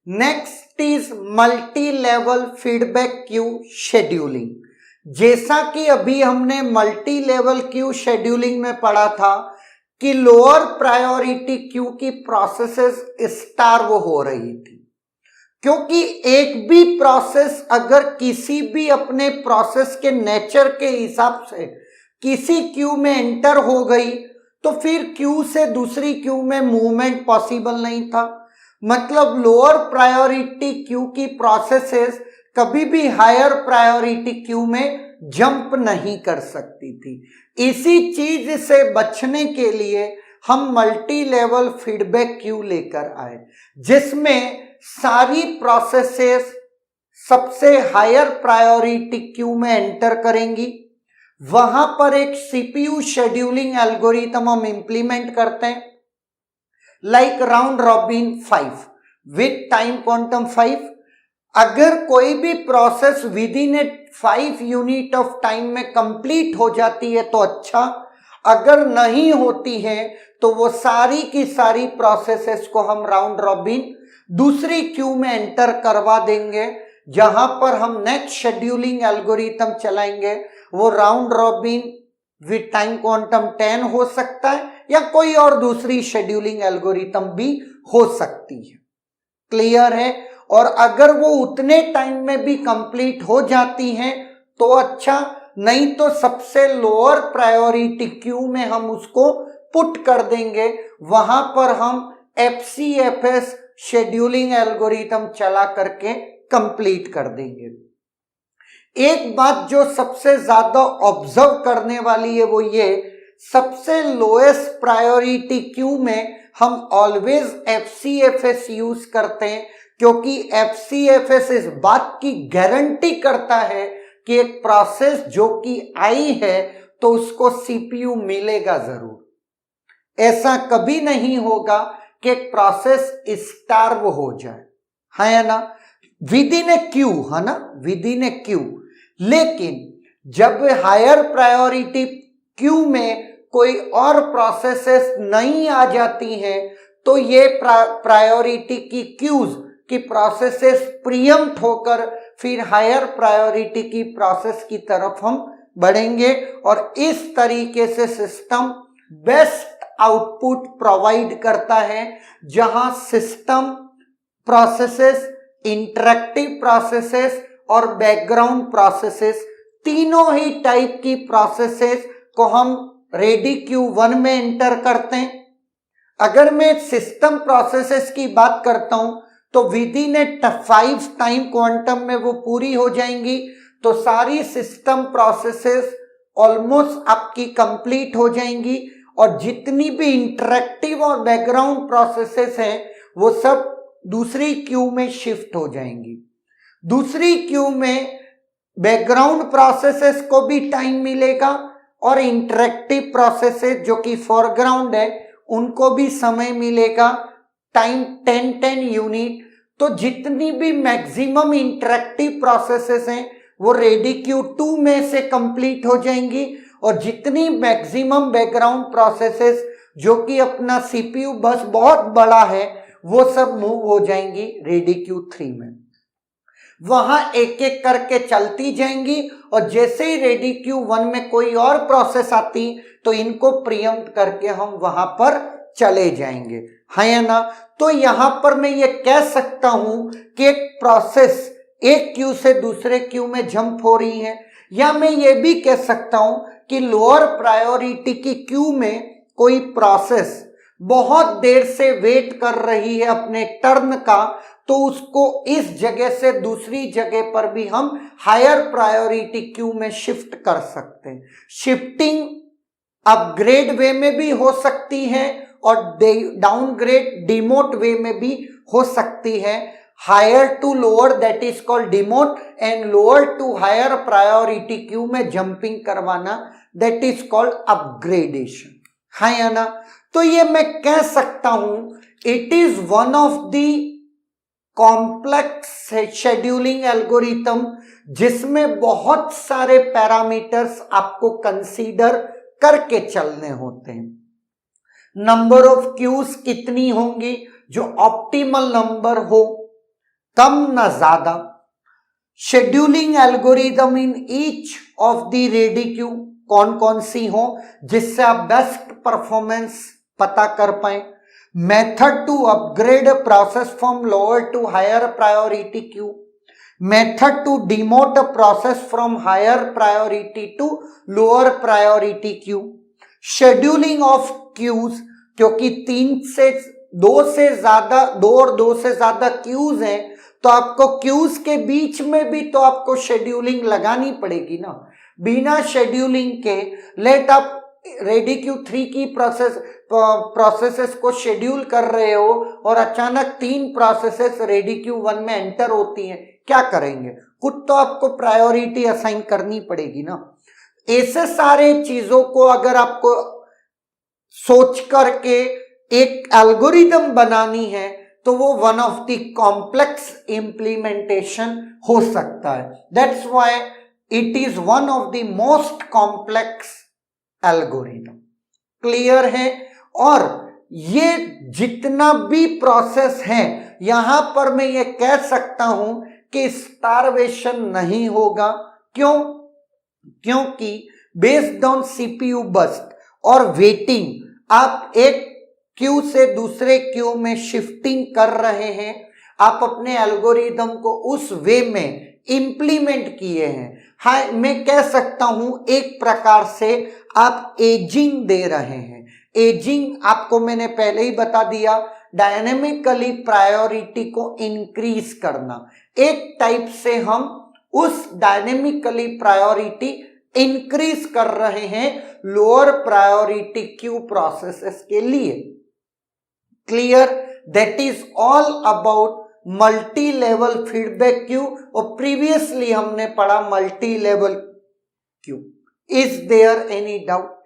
Next is multi level feedback queue scheduling. जैसा कि अभी हमने मल्टी लेवल क्यू शेड्यूलिंग में पढ़ा था कि लोअर प्रायोरिटी क्यू की प्रोसेसेस स्टार्व हो रही थी, क्योंकि एक भी प्रोसेस अगर किसी भी अपने प्रोसेस के नेचर के हिसाब से किसी क्यू में एंटर हो गई तो फिर क्यू से दूसरी क्यू में मूवमेंट पॉसिबल नहीं था। मतलब लोअर प्रायोरिटी क्यू की प्रोसेसेस कभी भी हायर प्रायोरिटी क्यू में जंप नहीं कर सकती थी। इसी चीज से बचने के लिए हम मल्टी लेवल फीडबैक क्यू लेकर आए, जिसमें सारी प्रोसेसेस सबसे हायर प्रायोरिटी क्यू में एंटर करेंगी। वहां पर एक सीपीयू शेड्यूलिंग एल्गोरिथम हम इंप्लीमेंट करते हैं, like round robin 5 with time quantum 5। अगर कोई भी process with in A 5 unit of time में कंप्लीट हो जाती है तो अच्छा, अगर नहीं होती है तो वो सारी की सारी प्रोसेसेस को हम राउंड रॉबिन दूसरी क्यू में एंटर करवा देंगे, जहां पर हम नेक्स्ट शेड्यूलिंग एल्गोरिथम चलाएंगे। वो round robin with time quantum 10 हो सकता है या कोई और दूसरी शेड्यूलिंग एल्गोरिथम भी हो सकती है। क्लियर है? और अगर वो उतने टाइम में भी कंप्लीट हो जाती हैं तो अच्छा, नहीं तो सबसे लोअर प्रायोरिटी क्यू में हम उसको पुट कर देंगे। वहां पर हम एफसीएफएस शेड्यूलिंग एल्गोरिथम चला करके कंप्लीट कर देंगे। एक बात जो सबसे ज्यादा ऑब्जर्व करने वाली है वो ये, सबसे लोएस्ट प्रायोरिटी क्यू में हम ऑलवेज एफसीएफएस यूज करते हैं, क्योंकि एफसीएफएस इस बात की गारंटी करता है कि एक प्रोसेस जो कि आई है तो उसको सीपीयू मिलेगा जरूर। ऐसा कभी नहीं होगा कि एक प्रोसेस स्टार्व हो जाए, है ना, विद इन ए क्यू, है ना, विद इन ए क्यू। लेकिन जब हायर प्रायोरिटी क्यू में कोई और प्रोसेसेस नहीं आ जाती हैं तो ये प्रायोरिटी की क्यूज की प्रोसेसेस प्रीएम्प्ट होकर फिर हायर प्रायोरिटी की प्रोसेस की तरफ हम बढ़ेंगे, और इस तरीके से सिस्टम बेस्ट आउटपुट प्रोवाइड करता है, जहां सिस्टम प्रोसेसेस, इंटरैक्टिव प्रोसेसेस और बैकग्राउंड प्रोसेसेस, तीनों ही टाइप की प्रोसेसेस को हम रेडी क्यू 1 में एंटर करते हैं। अगर मैं सिस्टम प्रोसेसेस की बात करता हूं तो with in A 5 time quantum में वो पूरी हो जाएंगी, तो सारी सिस्टम प्रोसेसेस ऑलमोस्ट आपकी कंप्लीट हो जाएंगी, और जितनी भी इंटरैक्टिव और बैकग्राउंड प्रोसेसेस हैं वो सब दूसरी क्यू में शिफ्ट हो जाएंगी। दूसरी क्यू में बैकग्राउंड प्रोसेसेस को भी टाइम मिलेगा और इंटरैक्टिव प्रोसेसेस जो कि फोरग्राउंड है उनको भी समय मिलेगा, टाइम 10 यूनिट। तो जितनी भी मैक्सिमम इंटरैक्टिव प्रोसेसेस हैं वो रेडी क्यू 2 में से कंप्लीट हो जाएंगी, और जितनी मैक्सिमम बैकग्राउंड प्रोसेसेस जो कि अपना सीपीयू बस बहुत बड़ा है वो सब मूव हो जाएंगी रेडी क्यू 3 में। वहां एक एक करके चलती जाएंगी, और जैसे ही रेडी क्यू 1 में कोई और प्रोसेस आती तो इनको प्रीएम्प्ट करके हम वहां पर चले जाएंगे, है ना। तो यहां पर मैं ये कह सकता हूं कि एक प्रोसेस एक क्यू से दूसरे क्यू में जंप हो रही है, या मैं ये भी कह सकता हूं कि लोअर प्रायोरिटी की क्यू में कोई प्रोसेस बहुत देर से वेट कर रही है अपने टर्न का, तो उसको इस जगह से दूसरी जगह पर भी हम हायर प्रायोरिटी क्यू में शिफ्ट कर सकते हैं। शिफ्टिंग अपग्रेड वे में भी हो सकती है और डाउनग्रेड डिमोट वे में भी हो सकती है। Higher to lower that is called demote, and lower to higher priority queue में जंपिंग करवाना दैट इज कॉल्ड अपग्रेडेशन, है ना। तो ये मैं कह सकता हूं it is one of the complex scheduling algorithm जिसमें बहुत सारे पैरामीटर्स आपको कंसीडर करके चलने होते हैं। नंबर ऑफ क्यूज कितनी होंगी जो ऑप्टिमल नंबर हो, कम ना ज्यादा। Scheduling algorithm in each of the ready queue, कौन कौन सी हो जिससे आप बेस्ट परफॉर्मेंस पता कर पाए। Method to upgrade process from lower to higher priority queue, method to demote process from higher priority to lower priority queue. Scheduling of queues, क्योंकि दो और दो से ज्यादा क्यूज हैं, तो आपको क्यूज के बीच में भी तो आपको शेड्यूलिंग लगानी पड़ेगी ना। बिना शेड्यूलिंग के लेट आप रेडी क्यू 3 की प्रोसेसेस को शेड्यूल कर रहे हो और अचानक 3 प्रोसेसेस रेडी क्यू 1 में एंटर होती हैं, क्या करेंगे? कुछ तो आपको प्रायोरिटी असाइन करनी पड़ेगी ना। ऐसे सारे चीजों को अगर आपको सोच करके एक एल्गोरिदम बनानी है तो वो one of the complex implementation हो सकता है। That's why it is one of the most complex algorithm. Clear है? और ये जितना भी प्रोसेस है, यहां पर मैं ये कह सकता हूं कि स्टारवेशन नहीं होगा। क्यों? क्योंकि बेस्ड ऑन सीपीयू बर्स्ट और वेटिंग आप एक क्यू से दूसरे क्यू में शिफ्टिंग कर रहे हैं, आप अपने एल्गोरिदम को उस वे में इंप्लीमेंट किए हैं। हाँ, मैं कह सकता हूं एक प्रकार से आप एजिंग दे रहे हैं। एजिंग आपको मैंने पहले ही बता दिया, डायनेमिकली प्रायोरिटी को इंक्रीज करना। एक टाइप से हम उस डायनेमिकली प्रायोरिटी इंक्रीज कर रहे हैं लोअर प्रायोरिटी क्यू प्रोसेसेस के लिए। Clear? That is all about multi level feedback queue, और प्रीवियसली हमने पढ़ा multi level queue. Is there any doubt?